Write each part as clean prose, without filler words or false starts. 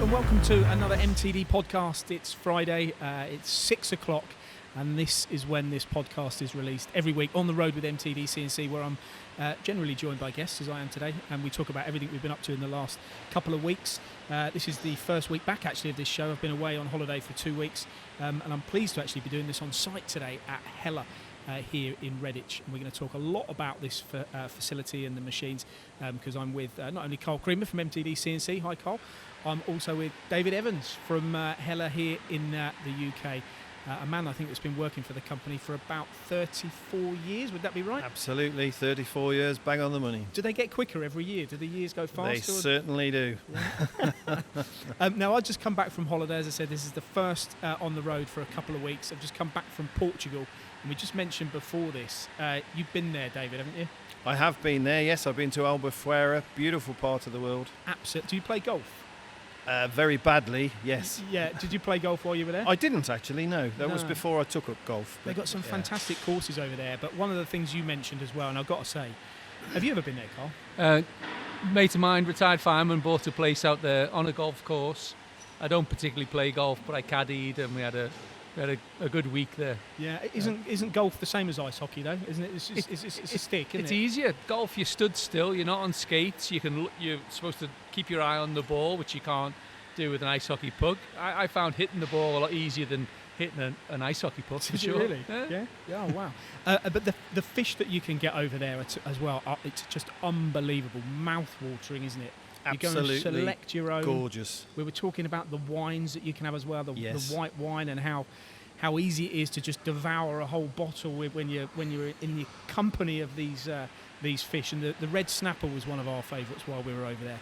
and welcome to another MTD podcast. It's Friday, it's 6 o'clock, and this is when this podcast is released every week on the road with Mtdc, where I'm generally joined by guests, as I am today, and we talk about everything we've been up to in the last couple of weeks. This is the first week back, actually, of this show. I've been away on holiday for 2 weeks, and I'm pleased to actually be doing this on site today at Hella. Here in Redditch, and we're going to talk a lot about this facility and the machines, because I'm with not only Karl from Mtdc. Hi, Karl. I'm also with David Evans from Hella here in the UK, a man I think that's been working for the company for about 34 years. Would that be right? Absolutely, 34 years, bang on the money. Do they get quicker every year? Do the years go faster? They certainly do. Yeah. Now, I've just come back from holiday. As I said, this is the first on the road for a couple of weeks. I've just come back from Portugal. And we just mentioned before this, you've been there, David, haven't you? I have been there, yes. I've been to Albufeira, beautiful part of the world. Absolutely. Do you play golf? Very badly, yes. Yeah. Did you play golf while you were there? I didn't actually, no. That was before I took up golf. They've got some fantastic courses over there. But one of the things you mentioned as well, and I've got to say, have you ever been there, Karl? Mate of mine, retired fireman, bought a place out there on a golf course. I don't particularly play golf, but I caddied, and we had a good week there. Yeah, isn't golf the same as ice hockey though? Isn't it? It's a stick, isn't it? It's easier. Golf, you stood still. You're not on skates. You're supposed to keep your eye on the ball, which you can't do with an ice hockey puck. I found hitting the ball a lot easier than hitting an ice hockey puck. For sure. Really? Yeah. Oh wow. But the fish that you can get over there as well, it's just unbelievable, mouth-watering, isn't it? Absolutely. You go and select your own. Gorgeous. We were talking about the wines that you can have as well, the white wine, and how easy it is to just devour a whole bottle when you're in the company of these fish. And the red snapper was one of our favourites while we were over there.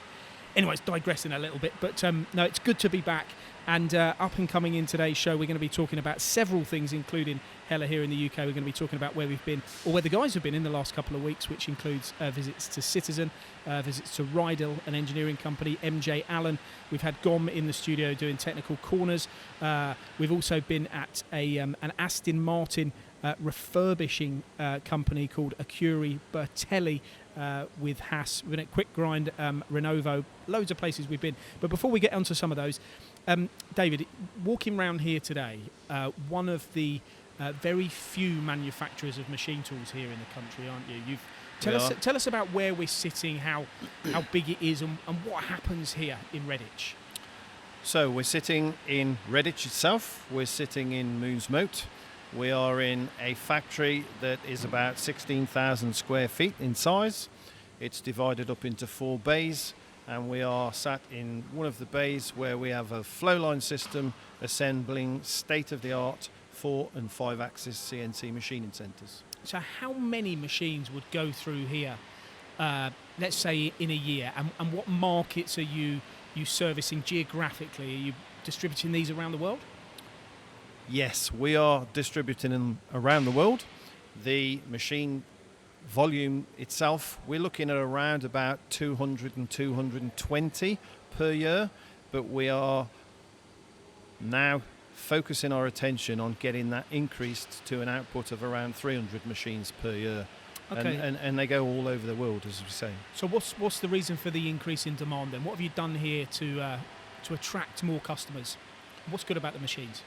Anyways, digressing a little bit, but no, it's good to be back. And up and coming in today's show, we're going to be talking about several things, including Hella here in the UK. We're going to be talking about where we've been, or where the guys have been in the last couple of weeks, which includes visits to Citizen, visits to Rydell, an engineering company, MJ Allen. We've had Gom in the studio doing technical corners. We've also been at an Aston Martin refurbishing company called Acuri Bertelli with Haas. We've been at Quick Grind, Renovo, loads of places we've been. But before we get onto some of those, David, walking around here today, one of the very few manufacturers of machine tools here in the country, aren't you? Tell us about where we're sitting, how big it is, and what happens here in Redditch. So we're sitting in Redditch itself. We're sitting in Moons Moat. We are in a factory that is about 16,000 square feet in size. It's divided up into 4 bays. And we are sat in one of the bays where we have a flow line system assembling state-of-the-art 4 and 5 axis CNC machining centres. So how many machines would go through here, let's say in a year, and what markets are you servicing geographically? Are you distributing these around the world? Yes, we are distributing them around the world. The machine volume itself, we're looking at around about 200 and 220 per year, but we are now focusing our attention on getting that increased to an output of around 300 machines per year. Okay. And they go all over the world, as we say. So what's the reason for the increase in demand then? What have you done here to attract more customers? What's good about the machines?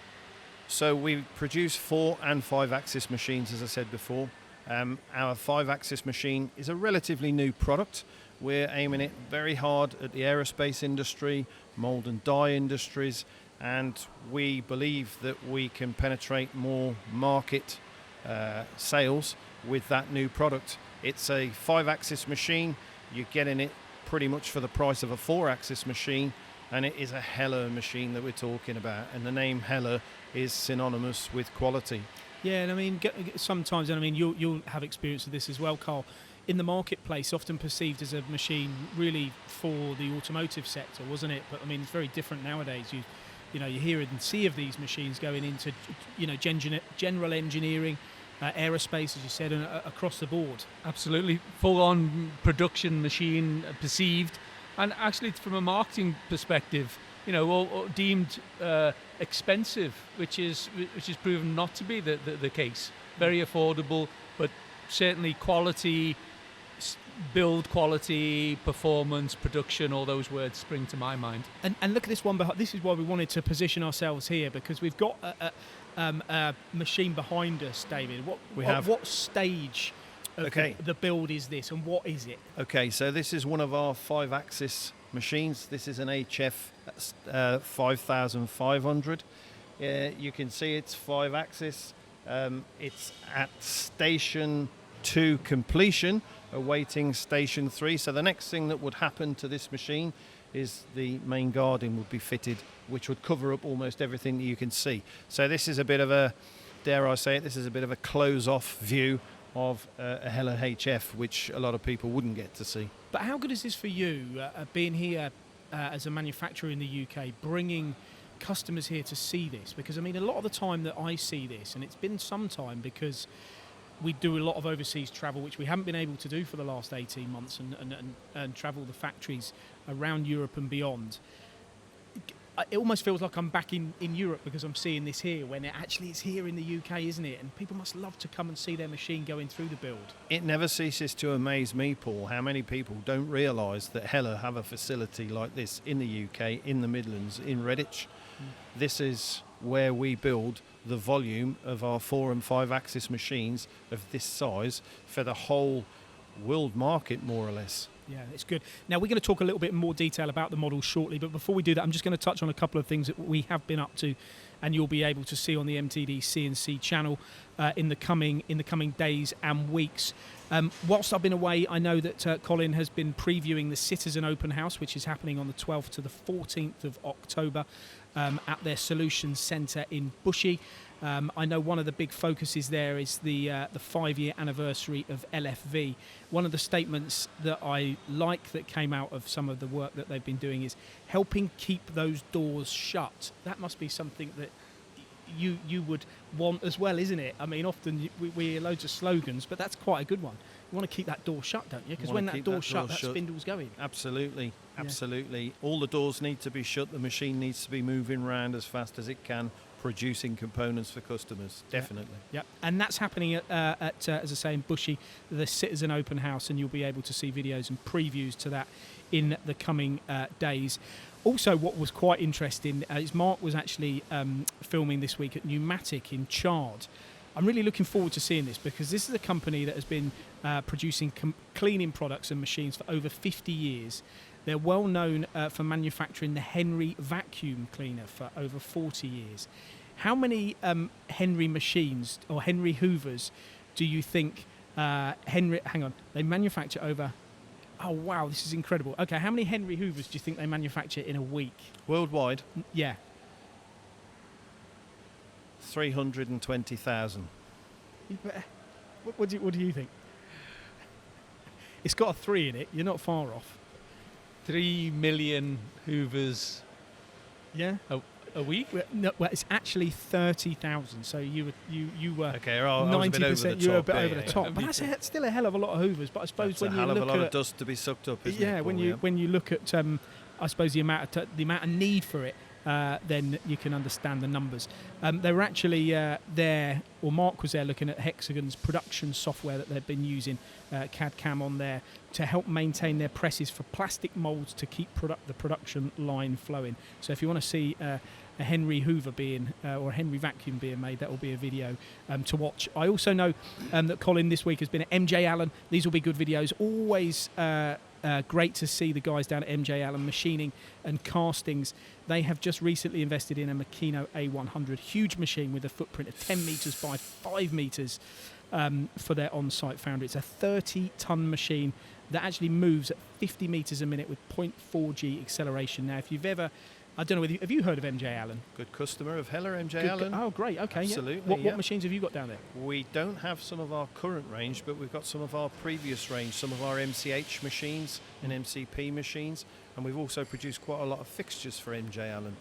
So we produce 4 and 5 axis machines, as I said before. Our 5-axis machine is a relatively new product. We're aiming it very hard at the aerospace industry, mould and die industries, and we believe that we can penetrate more market sales with that new product. It's a 5-axis machine. You're getting it pretty much for the price of a 4-axis machine, and it is a Hella machine that we're talking about, and the name Hella is synonymous with quality. Yeah, and I mean, sometimes, and I mean, you'll have experience with this as well, Karl. In the marketplace, often perceived as a machine really for the automotive sector, wasn't it? But I mean, it's very different nowadays. You hear and see of these machines going into, general engineering, aerospace, as you said, and across the board. Absolutely, full-on production machine perceived, and actually from a marketing perspective, all deemed expensive, which is proven not to be the case. Very affordable, but certainly quality, build quality, performance, production, all those words spring to my mind. And look at this one. This is why we wanted to position ourselves here, because we've got a machine behind us, David. What stage of the build is this, and what is it? Okay, so this is one of our 5-axis machines. This is an HF 5500. You can see it's 5-axis. It's at station 2 completion, awaiting station 3. So the next thing that would happen to this machine is the main guarding would be fitted, which would cover up almost everything that you can see. So this is a bit of a, dare I say it, this is a bit of a close-off view of a Heller HF, which a lot of people wouldn't get to see. But how good is this for you, being here as a manufacturer in the UK, bringing customers here to see this? Because I mean, a lot of the time that I see this, and it's been some time because we do a lot of overseas travel, which we haven't been able to do for the last 18 months, and travel the factories around Europe and beyond. It almost feels like I'm back in Europe because I'm seeing this here, when it's here in the UK, isn't it? And people must love to come and see their machine going through the build. It never ceases to amaze me, Paul, how many people don't realise that Heller have a facility like this in the UK, in the Midlands, in Redditch. This is where we build the volume of our 4 and 5-axis machines of this size for the whole world market, more or less. Yeah, it's good. Now, we're going to talk a little bit more detail about the model shortly, but before we do that, I'm just going to touch on a couple of things that we have been up to, and you'll be able to see on the MTD CNC channel in the coming days and weeks. Whilst I've been away, I know that Colin has been previewing the Citizen Open House, which is happening on the 12th to the 14th of October at their Solutions Centre in Bushey. I know one of the big focuses there is the 5-year anniversary of LFV. One of the statements that I like that came out of some of the work that they've been doing is helping keep those doors shut. That must be something that you would want as well, isn't it? I mean, often we hear loads of slogans, but that's quite a good one. You want to keep that door shut, don't you? Because when that door's shut, that spindle's going. Absolutely, absolutely. Yeah. All the doors need to be shut. The machine needs to be moving around as fast as it can, producing components for customers. Definitely. Yeah. And that's happening at as I say, in Bushey, the Citizen Open House, and you'll be able to see videos and previews to that in the coming days. Also, what was quite interesting is Mark was actually filming this week at Pneumatic in Chard. I'm really looking forward to seeing this, because this is a company that has been producing cleaning products and machines for over 50 years. They're well known for manufacturing the Henry vacuum cleaner for over 40 years. How many Henry machines or Henry Hoovers do you think they manufacture over? Oh, wow, this is incredible. Okay, how many Henry Hoovers do you think they manufacture in a week? Worldwide? Yeah. 320,000. What do you think? It's got a 3 in it. You're not far off. 3 million Hoovers. Yeah. A week? No, well, it's actually 30,000. So you were okay. I was 90%. You were a bit over the top, yeah. but that's still a hell of a lot of Hoovers. But I suppose that's when a you hell look of a lot at of dust to be sucked up, isn't it? Paul, when you look at I suppose the amount of need for it, then you can understand the numbers. They were actually there, or Mark was there, looking at Hexagon's production software that they've been using, CAD/CAM on there, to help maintain their presses for plastic moulds to keep the production line flowing. So if you want to see a Henry Hoover or a Henry vacuum being made, that will be a video to watch. I also know that Colin this week has been at MJ Allen. These will be good videos. Always great to see the guys down at MJ Allen machining and castings. They have just recently invested in a Makino A100, huge machine with a footprint of 10 metres by 5 metres for their on-site foundry. It's a 30-ton machine that actually moves at 50 metres a minute with 0.4 G acceleration. Now, if you've ever... I don't know, have you heard of MJ Allen? Good customer of Heller, MJ Allen. Oh, great, okay. Absolutely. Yeah. What machines have you got down there? We don't have some of our current range, but we've got some of our previous range, some of our MCH machines and MCP machines, and we've also produced quite a lot of fixtures for MJ Allen.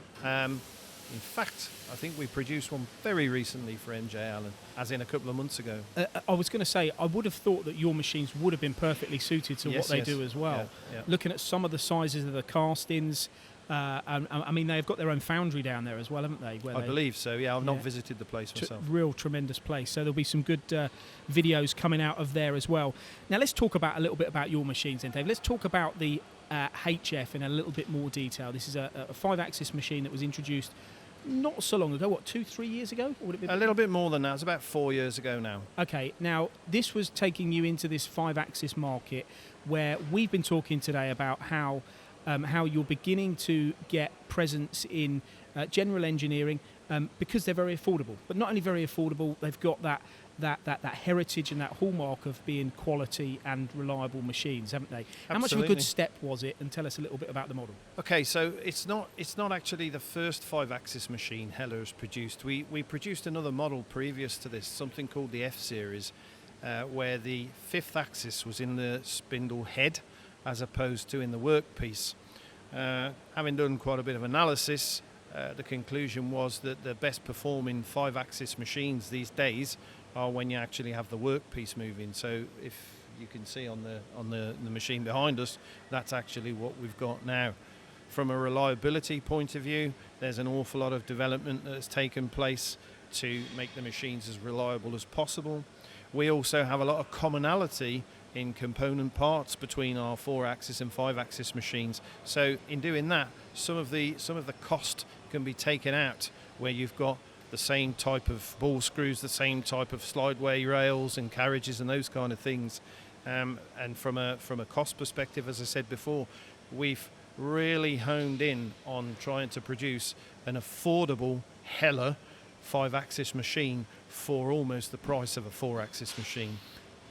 In fact, I think we produced one very recently for MJ Allen, as in a couple of months ago. I was going to say, I would have thought that your machines would have been perfectly suited to what they do as well. Yeah. Looking at some of the sizes of the castings, I mean, they've got their own foundry down there as well, haven't they? I believe so, yeah. I've not visited the place myself. Real tremendous place. So there'll be some good videos coming out of there as well. Now, let's talk about a little bit about your machines then, Dave. Let's talk about the HF in a little bit more detail. This is a 5-axis machine that was introduced not so long ago, 2-3 years ago? Or would it be a little bit more than that. It's about 4 years ago now. Okay, now this was taking you into this 5-axis market where we've been talking today about how you're beginning to get presence in general engineering because they're very affordable. But not only very affordable, they've got that heritage and that hallmark of being quality and reliable machines, haven't they? Absolutely. How much of a good step was it? And tell us a little bit about the model. Okay, so it's not actually the first 5-axis machine Heller has produced. We produced another model previous to this, something called the F series, where the 5th axis was in the spindle head as opposed to in the workpiece. Having done quite a bit of analysis, the conclusion was that the best performing 5-axis machines these days are when you actually have the workpiece moving. So if you can see on the machine behind us, that's actually what we've got now. From a reliability point of view, there's an awful lot of development that has taken place to make the machines as reliable as possible. We also have a lot of commonality in component parts between our 4-axis and 5-axis machines. So in doing that, some of the cost can be taken out, where you've got the same type of ball screws, the same type of slideway rails and carriages and those kind of things. And from a cost perspective, as I said before, we've really honed in on trying to produce an affordable Heller 5-axis machine for almost the price of a 4-axis machine.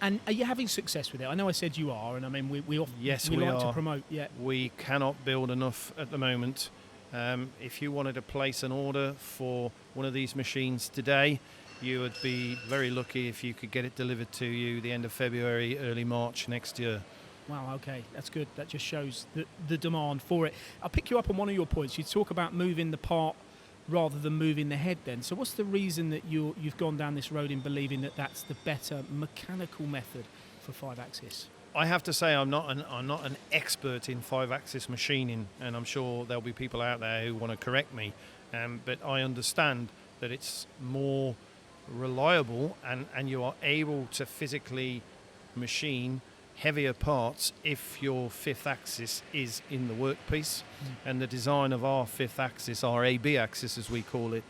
And are you having success with it? I know I said you are, and I mean we like to promote. Yeah, we cannot build enough at the moment. If you wanted to place an order for one of these machines today, you would be very lucky if you could get it delivered to you the end of February, early March next year. Wow, okay, that's good. That just shows the demand for it. I'll pick you up on one of your points. You talk about moving the part rather than moving the head then. So what's the reason that you've gone down this road in believing that that's the better mechanical method for 5-axis? I have to say I'm not an expert in 5-axis machining, and I'm sure there'll be people out there who want to correct me, but I understand that it's more reliable and you are able to physically machine heavier parts if your 5th axis is in the workpiece. And the design of our 5th axis, our AB axis as we call it,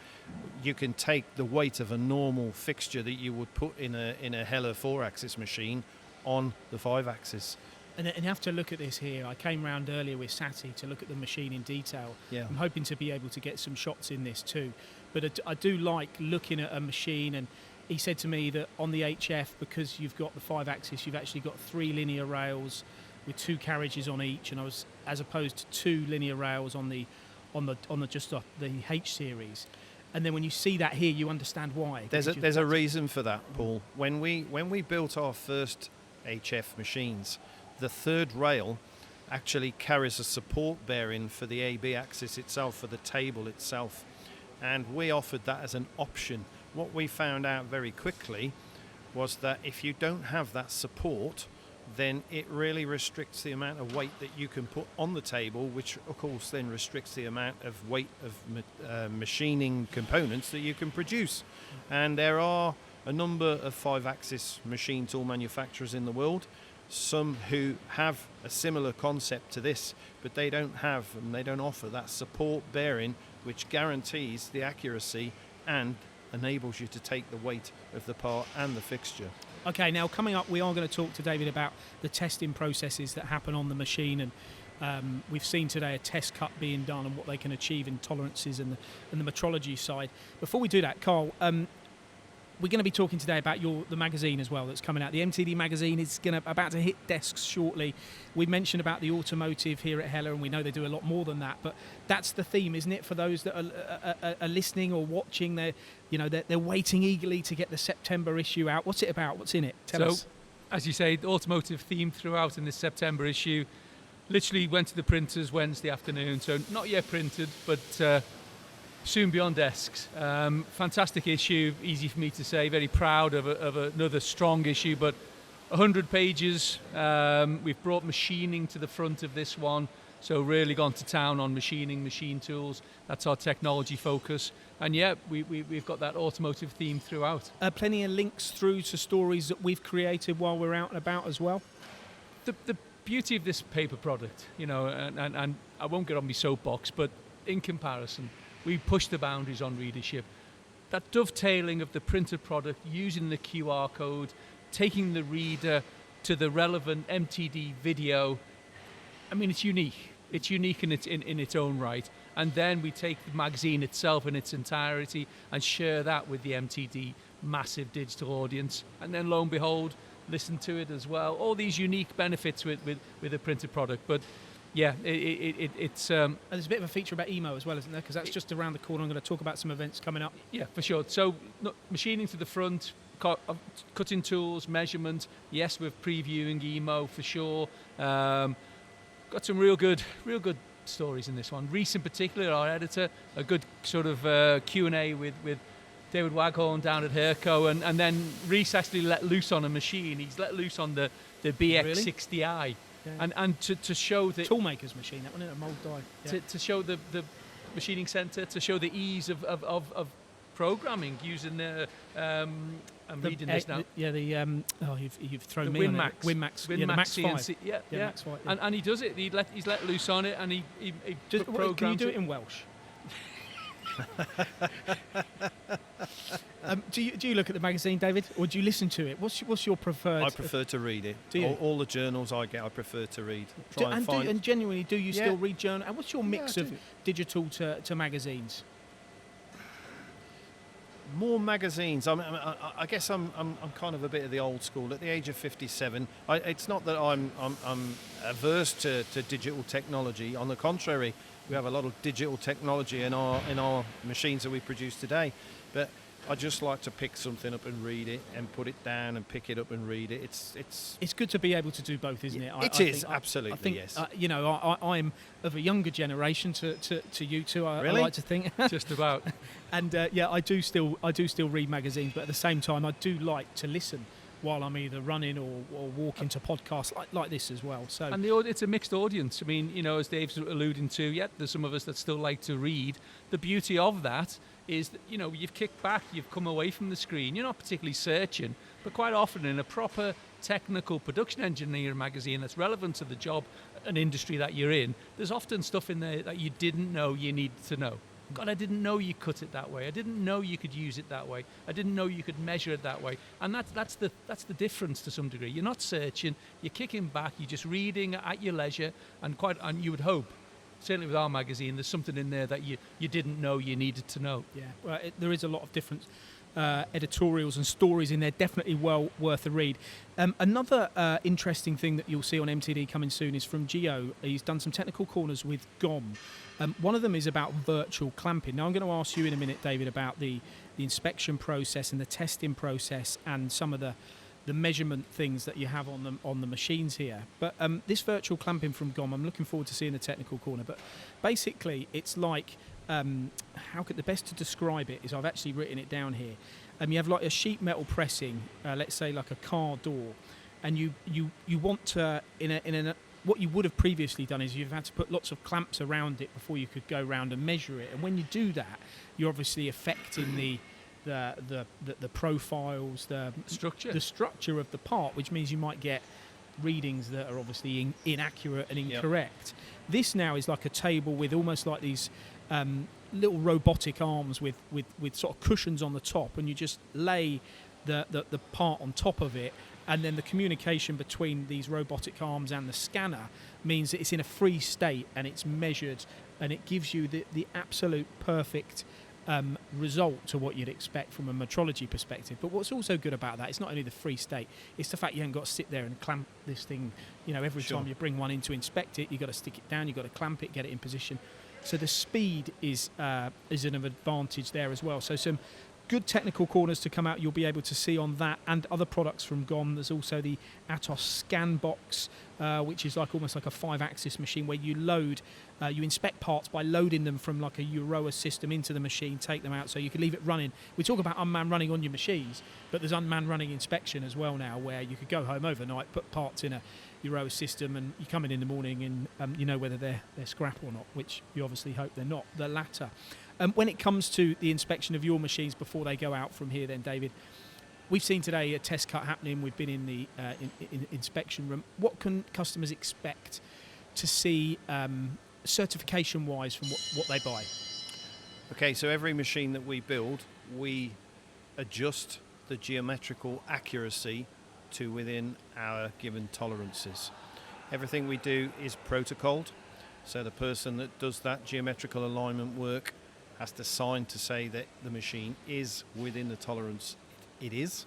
you can take the weight of a normal fixture that you would put in a Heller 4-axis machine on the 5-axis. And you have to look at this here. I came round earlier with Sati to look at the machine in detail. Yeah. I'm hoping to be able to get some shots in this too. But I do like looking at a machine, and he said to me that on the HF, because you've got the 5-axis, you've actually got 3 linear rails with 2 carriages on each, and as opposed to 2 linear rails on the H series. And then when you see that here, you understand why. There's a reason for that, Paul. When we built our first HF machines, the 3rd rail actually carries a support bearing for the AB axis itself, for the table itself, and we offered that as an option. What we found out very quickly was that if you don't have that support, then it really restricts the amount of weight that you can put on the table, which of course then restricts the amount of weight of machining components that you can produce. And there are a number of 5-axis machine tool manufacturers in the world, some who have a similar concept to this, but they don't offer that support bearing which guarantees the accuracy and enables you to take the weight of the part and the fixture. Okay, now coming up, we are going to talk to David about the testing processes that happen on the machine, and we've seen today a test cut being done and what they can achieve in tolerances and the metrology side. Before we do that, Karl, we're going to be talking today about the magazine as well that's coming out. The MTD magazine is about to hit desks shortly. We mentioned about the automotive here at Heller, and we know they do a lot more than that. But that's the theme, isn't it? For those that are listening or watching, they're waiting eagerly to get the September issue out. What's it about? What's in it? Tell us. As you say, the automotive theme throughout in this September issue. Literally went to the printers Wednesday afternoon, so not yet printed, but soon be on desks. Fantastic issue, easy for me to say. Very proud of another strong issue, but 100 pages. We've brought machining to the front of this one, So really gone to town on machining, machine tools. That's our technology focus. And yeah, we've got that automotive theme throughout. Plenty of links through to stories that we've created while we're out and about as well. The beauty of this paper product, you know, and I won't get on my soapbox, but in comparison, we push the boundaries on readership. That dovetailing of the printed product, using the QR code, taking the reader to the relevant MTD video, I mean, it's unique. It's unique in its own right. And then we take the magazine itself in its entirety and share that with the MTD massive digital audience. And then lo and behold, listen to it as well. All these unique benefits with a printed product. But yeah, it's... And there's a bit of a feature about emo as well, isn't there? Because that's just around the corner. I'm going to talk about some events coming up. Yeah, for sure. So machining to the front, cutting tools, measurement. Yes, we're previewing emo for sure. Got some real good stories in this one. Reese in particular, our editor, a good sort of Q&A with David Waghorn down at Herco, and then Reese actually let loose on a machine. He's let loose on the BX60i, yeah. and to show the toolmaker's machine, that one in a mould die. Yeah. To show the machining centre, to show the ease of programming using I'm reading this now. You've thrown the me Win on it. Winmax. The Max 5. CNC, yeah. Max 5, yeah. And he does it. He's let loose on it, and he programs. Can you do it in Welsh? Do you look at the magazine, David, or do you listen to it? What's your preferred? I prefer to read it. Do you? All the journals I get, I prefer to read. And genuinely, do you still read journal? And what's your mix of do. digital to magazines? More magazines. I guess I'm kind of a bit of the old school. At the age of 57, it's not that I'm averse to digital technology. On the contrary, we have a lot of digital technology in our machines that we produce today. But I just like to pick something up and read it, and put it down and pick it up and read it. It's good to be able to do both, isn't it? It is absolutely. I think, yes. I'm of a younger generation to you two. Really? I like to think. Just about. And I do still read magazines, but at the same time, I do like to listen while I'm either running or walking to podcasts like this as well. So and it's a mixed audience. I mean, you know, as Dave's alluding to, there's some of us that still like to read. The beauty of that is that, you know, you've kicked back, you've come away from the screen, you're not particularly searching, but quite often in a proper technical production engineer magazine that's relevant to the job and industry that you're in, there's often stuff in there that you didn't know you needed to know. God, I didn't know you cut it that way. I didn't know you could use it that way. I didn't know you could measure it that way. And that's the difference to some degree. You're not searching, you're kicking back, you're just reading at your leisure, and you would hope, certainly with our magazine, there's something in there that you didn't know you needed to know. Yeah, well, there is a lot of different editorials and stories in there, definitely well worth a read. Another interesting thing that you'll see on MTD coming soon is from Gio. He's done some technical corners with GOM. One of them is about virtual clamping. Now I'm going to ask you in a minute, David, about the inspection process and the testing process and some of the measurement things that you have on the machines here. But this virtual clamping from GOM, I'm looking forward to seeing the technical corner. But basically, it's like, the best to describe it is, I've actually written it down here. You have like a sheet metal pressing, let's say like a car door, and you want to what you would have previously done is you've had to put lots of clamps around it before you could go around and measure it. And when you do that, you're obviously affecting the profiles, the structure of the part, which means you might get readings that are obviously inaccurate and incorrect. Yep. This now is like a table with almost like these little robotic arms with sort of cushions on the top, and you just lay the part on top of it, and then the communication between these robotic arms and the scanner means that it's in a free state and it's measured, and it gives you the absolute perfect result to what you'd expect from a metrology perspective. But what's also good about that, it's not only the free state, it's the fact you haven't got to sit there and clamp this thing, every time you bring one in to inspect it, you've got to stick it down, you've got to clamp it, get it in position. So the speed is an advantage there as well. So some good technical corners to come out you'll be able to see on that and other products from GOM. There's also the Atos scan box, which is almost like a 5-axis machine where you inspect parts by loading them from like a Euroa system into the machine, take them out so you can leave it running. We talk about unmanned running on your machines, but there's unmanned running inspection as well now, where you could go home overnight, put parts in a rower system, and you come in the morning and you know whether they're scrap or not, which you obviously hope they're not, the latter. When it comes to the inspection of your machines before they go out from here then, David, we've seen today a test cut happening. We've been in the in inspection room. What can customers expect to see certification-wise from what they buy? Okay, so every machine that we build, we adjust the geometrical accuracy to within our given tolerances. Everything we do is protocoled, so the person that does that geometrical alignment work has to sign to say that the machine is within the tolerance it is.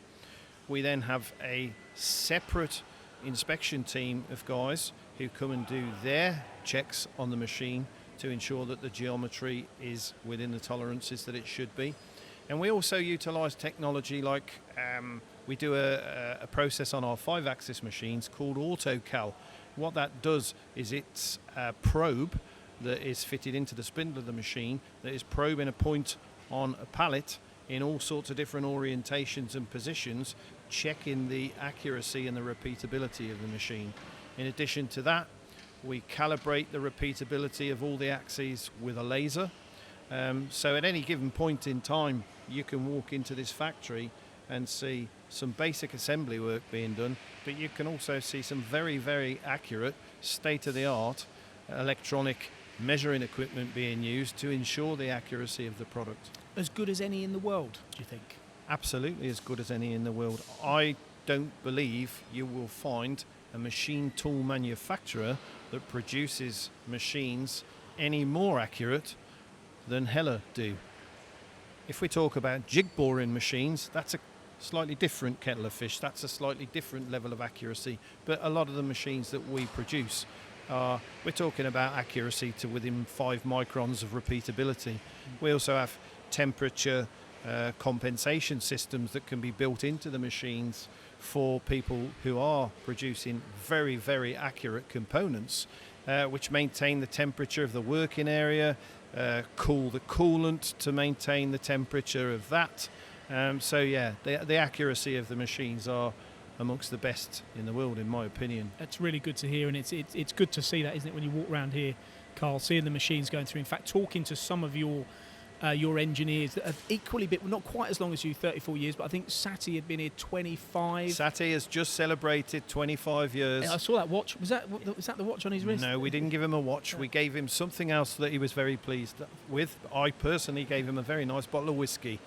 We then have a separate inspection team of guys who come and do their checks on the machine to ensure that the geometry is within the tolerances that it should be. And we also utilise technology like we do a process on our 5-axis machines called Autocal. What that does is it's a probe that is fitted into the spindle of the machine that is probing a point on a pallet in all sorts of different orientations and positions, checking the accuracy and the repeatability of the machine. In addition to that, we calibrate the repeatability of all the axes with a laser. So at any given point in time, you can walk into this factory and see some basic assembly work being done, but you can also see some very, very accurate, state-of-the-art electronic measuring equipment being used to ensure the accuracy of the product. As good as any in the world, do you think? Absolutely as good as any in the world. I don't believe you will find a machine tool manufacturer that produces machines any more accurate than Heller do. If we talk about jig boring machines, that's a slightly different kettle of fish. That's a slightly different level of accuracy. But a lot of the machines that we produce we're talking about accuracy to within 5 microns of repeatability. We also have temperature compensation systems that can be built into the machines for people who are producing very, very accurate components, which maintain the temperature of the working area, cool the coolant to maintain the temperature of that. So yeah, the accuracy of the machines are amongst the best in the world, in my opinion. That's really good to hear, and it's good to see that, isn't it, when you walk around here, Karl, seeing the machines going through. In fact, talking to some of your engineers that have equally been, not quite as long as you, 34 years, but I think Sati had been here 25. Sati has just celebrated 25 years. I saw that watch. Was that the watch on his wrist? No, we didn't give him a watch. We gave him something else that he was very pleased with. I personally gave him a very nice bottle of whiskey,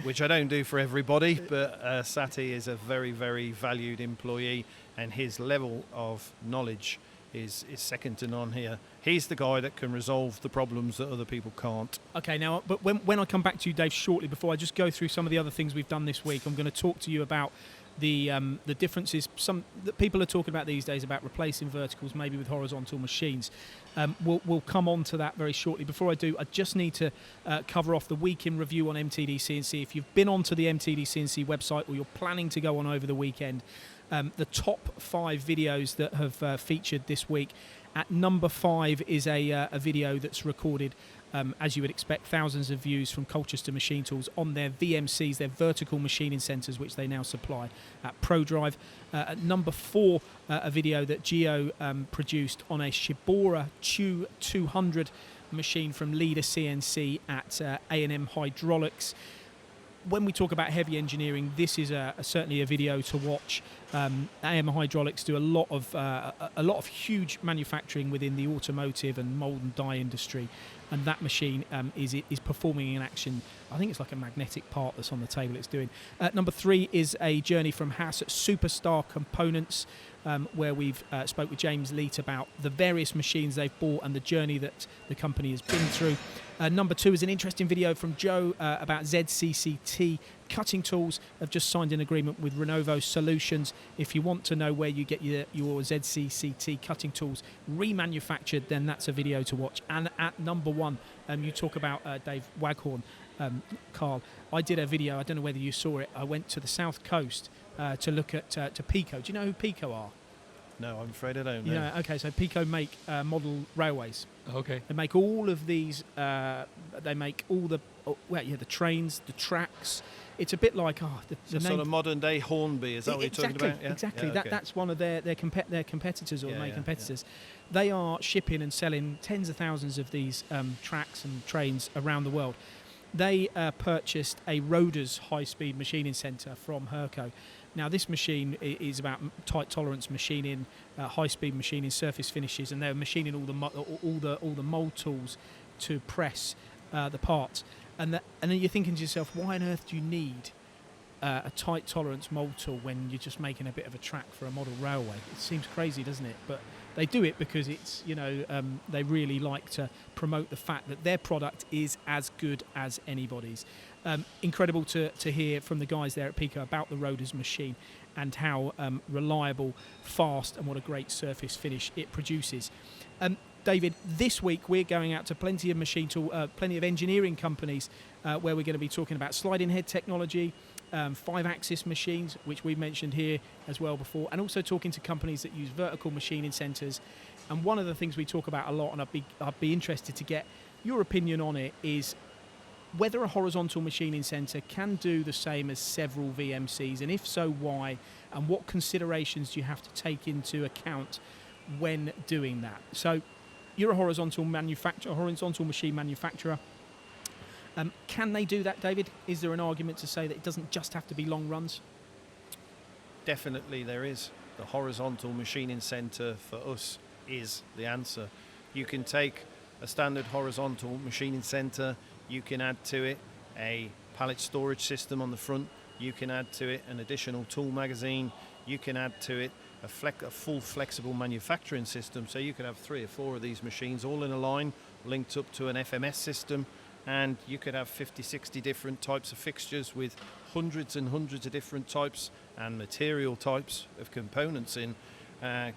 which I don't do for everybody, but Sati is a very, very valued employee, and his level of knowledge is second to none here. He's the guy that can resolve the problems that other people can't. Okay, now, but when I come back to you, Dave, shortly, before I just go through some of the other things we've done this week, I'm going to talk to you about the differences that people are talking about these days about replacing verticals maybe with horizontal machines. We'll come on to that very shortly. Before I do, I just need to cover off the week in review on MTDC. If you've been onto the MTDC website or you're planning to go on over the weekend, the top 5 videos that have featured this week. At number 5 is a video that's recorded, as you would expect, thousands of views from Colchester Machine Tools on their VMCs, their vertical machining centres, which they now supply at ProDrive. At number 4, a video that Geo produced on a Shibora Chu 200 machine from Leader CNC at A&M Hydraulics. When we talk about heavy engineering, this is certainly a video to watch. AM Hydraulics do a lot of huge manufacturing within the automotive and mould and die industry, and that machine is performing in action. I think it's like a magnetic part that's on the table it's doing. Number 3 is a journey from Haas at Superstar Components, where we've spoke with James Leet about the various machines they've bought and the journey that the company has been through. Number 2 is an interesting video from Joe about ZCCT cutting tools. Have just signed an agreement with Renovo Solutions. If you want to know where you get your ZCCT cutting tools remanufactured, then that's a video to watch. And at number 1, you talk about Dave Waghorn, Karl. I did a video, I don't know whether you saw it. I went to the South Coast to look at to Pico. Do you know who Pico are? No, I'm afraid I don't know. Yeah, okay, so Pico make model railways. Okay. They make all of these, they make all the trains, the tracks, it's a bit like the sort of modern day Hornby. Is that what you're talking about? Yeah? Exactly. Yeah, okay. That's one of their competitors or main competitors. Yeah. They are shipping and selling tens of thousands of these tracks and trains around the world. They purchased a Roaders high-speed machining centre from Herco. Now, this machine is about tight tolerance machining, high-speed machining, surface finishes, and they're machining all the mould tools to press the parts. And then you're thinking to yourself, why on earth do you need a tight tolerance mould tool when you're just making a bit of a track for a model railway? It seems crazy, doesn't it? But they do it because it's, they really like to promote the fact that their product is as good as anybody's. Incredible to hear from the guys there at Pico about the Roaders machine and how reliable, fast, and what a great surface finish it produces. David, this week we're going out to plenty of engineering companies where we're going to be talking about sliding head technology, 5-axis machines, which we've mentioned here as well before, and also talking to companies that use vertical machining centres. And one of the things we talk about a lot, and I'd be interested to get your opinion on it, is whether a horizontal machining centre can do the same as several VMCs, and if so, why, and what considerations do you have to take into account when doing that. So you're a horizontal machine manufacturer. Can they do that, David? Is there an argument to say that it doesn't just have to be long runs? Definitely there is. The horizontal machining centre for us is the answer. You can take a standard horizontal machining centre, you can add to it a pallet storage system on the front, you can add to it an additional tool magazine, you can add to it a full flexible manufacturing system, so you could have 3 or 4 of these machines all in a line linked up to an FMS system, and you could have 50-60 different types of fixtures with hundreds and hundreds of different types and material types of components in,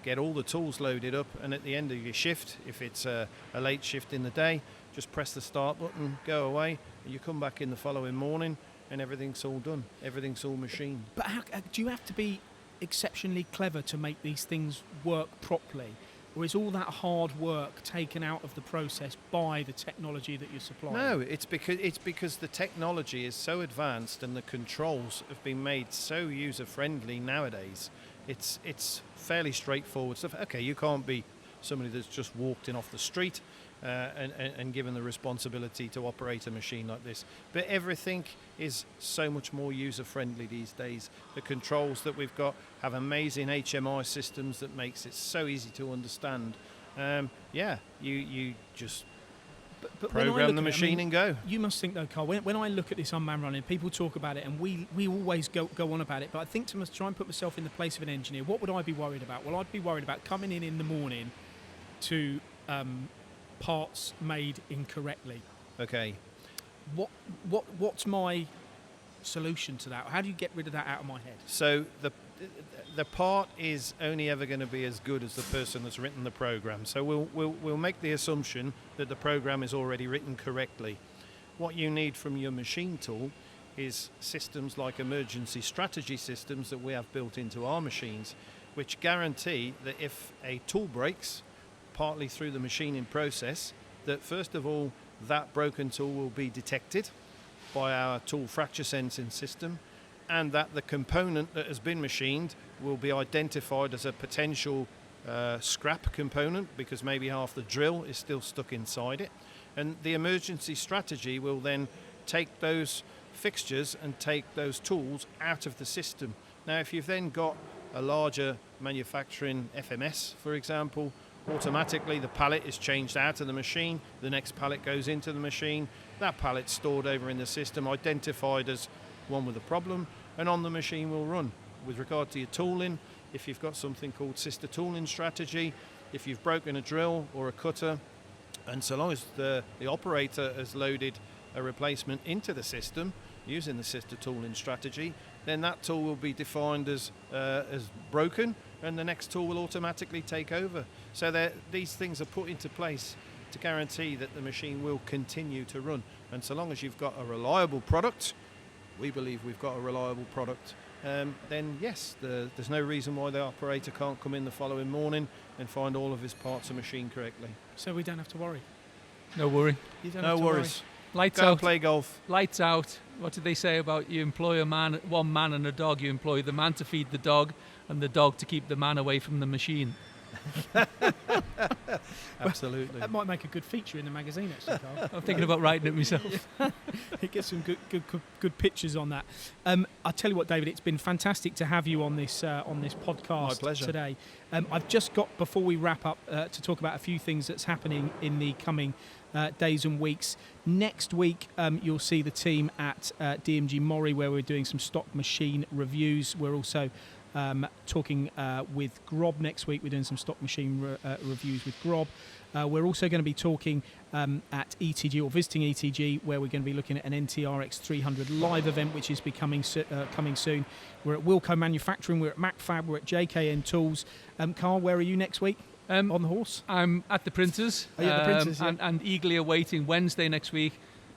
get all the tools loaded up, and at the end of your shift, if it's a late shift in the day, just press the start button, go away, and you come back in the following morning and everything's all done, everything's all machined. But how do you have to be exceptionally clever to make these things work properly, or is all that hard work taken out of the process by the technology that you're supplying? No, it's because the technology is so advanced and the controls have been made so user friendly nowadays. It's fairly straightforward stuff. Okay, you can't be somebody that's just walked in off the street and given the responsibility to operate a machine like this. But everything is so much more user-friendly these days. The controls that we've got have amazing HMI systems that makes it so easy to understand. You just program the machine and go. You must think though, Karl, when I look at this unmanned running, people talk about it and we always go on about it, but I think to try and put myself in the place of an engineer, what would I be worried about? Well, I'd be worried about coming in the morning to parts made incorrectly. Okay. What's my solution to that? How do you get rid of that out of my head? So the part is only ever going to be as good as the person that's written the program. So we'll make the assumption that the program is already written correctly. What you need from your machine tool is systems like emergency strategy systems that we have built into our machines, which guarantee that if a tool breaks, partly through the machining process, that first of all that broken tool will be detected by our tool fracture sensing system, and that the component that has been machined will be identified as a potential scrap component, because maybe half the drill is still stuck inside it, and the emergency strategy will then take those fixtures and take those tools out of the system. Now, if you've then got a larger manufacturing FMS, for example, automatically the pallet is changed out of the machine, the next pallet goes into the machine, that pallet's stored over in the system, identified as one with a problem, and on the machine will run. With regard to your tooling, if you've got something called sister tooling strategy, if you've broken a drill or a cutter, and so long as the operator has loaded a replacement into the system using the sister tooling strategy, then that tool will be defined as broken, and the next tool will automatically take over. So these things are put into place to guarantee that the machine will continue to run. And so long as you've got a reliable product, we believe we've got a reliable product, then yes, there's no reason why the operator can't come in the following morning and find all of his parts are machined correctly. So we don't have to worry. No worry. You don't No have to worries. Lights Go out. and play golf. Lights out. What did they say about you employ one man and a dog? You employ the man to feed the dog and the dog to keep the man away from the machine. Absolutely. That might make a good feature in the magazine, actually, Karl. I'm thinking about writing it myself. It gets some good pictures on that. I'll tell you what, David, it's been fantastic to have you on this podcast My pleasure. today. I've just got, before we wrap up, to talk about a few things that's happening in the coming days and weeks. Next week, you'll see the team at DMG Mori, where we're doing some stock machine reviews. We're also talking with Grob next week. We're doing some stock machine reviews with Grob. We're also going to be talking at ETG, or visiting ETG, where we're going to be looking at an NTRX 300 live event, which is coming soon. We're at Wilco Manufacturing, we're at MacFab, we're at JKN Tools. Karl, where are you next week? On the horse? I'm at the printers. Are you at the printers? Yeah. And eagerly awaiting Wednesday next week.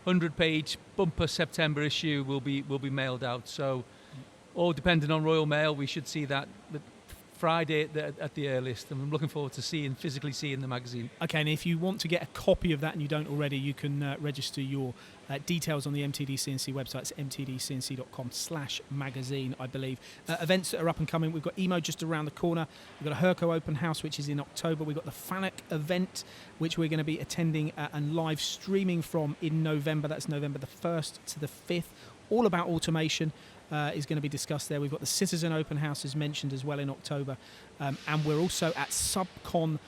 100-page bumper September issue will be mailed out. So, all depending on Royal Mail, we should see that Friday at the earliest, and I'm looking forward to physically seeing the magazine. Okay, and if you want to get a copy of that and you don't already, you can register your details on the MTD CNC website. It's mtdcnc.com/magazine, I believe. Events that are up and coming. We've got EMO just around the corner. We've got a Herco open house, which is in October. We've got the FANUC event, which we're going to be attending and live streaming from in November. That's November the 1st to the 5th. All about automation. Is going to be discussed there. We've got the Citizen Open House, as mentioned, as well in October. And we're also at Subcon,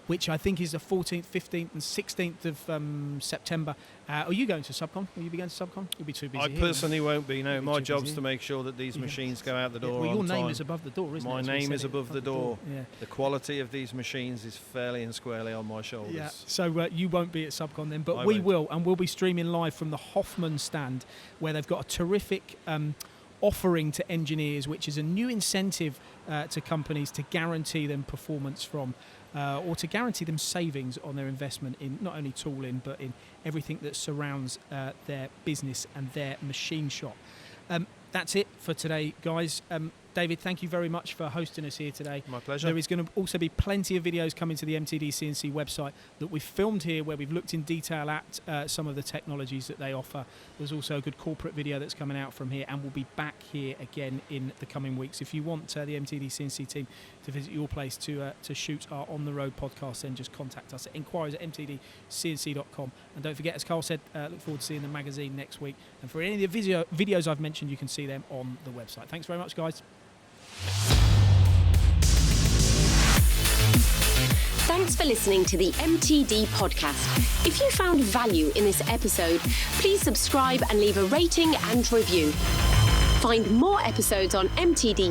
which I think is the 14th, 15th and 16th of September. Are you going to Subcon? Will you be going to Subcon? You'll be too busy. I personally won't be. No, You'll be my too job's busy. to make sure that these machines go out the door Well, your on name time. is above the door, isn't it? My As we name said is it, above the door. Yeah. The quality of these machines is fairly and squarely on my shoulders. Yeah, so you won't be at Subcon then, but I we won't. will, and we'll be streaming live from the Hoffman stand, where they've got a terrific offering to engineers, which is a new incentive to companies to guarantee them performance from, or to guarantee them savings on their investment in not only tooling, but in everything that surrounds their business and their machine shop. That's it for today, guys. David, thank you very much for hosting us here today. My pleasure. There is going to also be plenty of videos coming to the MTD CNC website that we've filmed here, where we've looked in detail at some of the technologies that they offer. There's also a good corporate video that's coming out from here, and we'll be back here again in the coming weeks. If you want the MTD CNC team to visit your place to shoot our On-the-Road podcast, then just contact us at inquiries@mtdcnc.com. And don't forget, as Karl said, look forward to seeing the magazine next week. And for any of the videos I've mentioned, you can see them on the website. Thanks very much, guys. Thanks for listening to the MTD podcast. If you found value in this episode, please subscribe and leave a rating and review. Find more episodes on mtdcnc.com.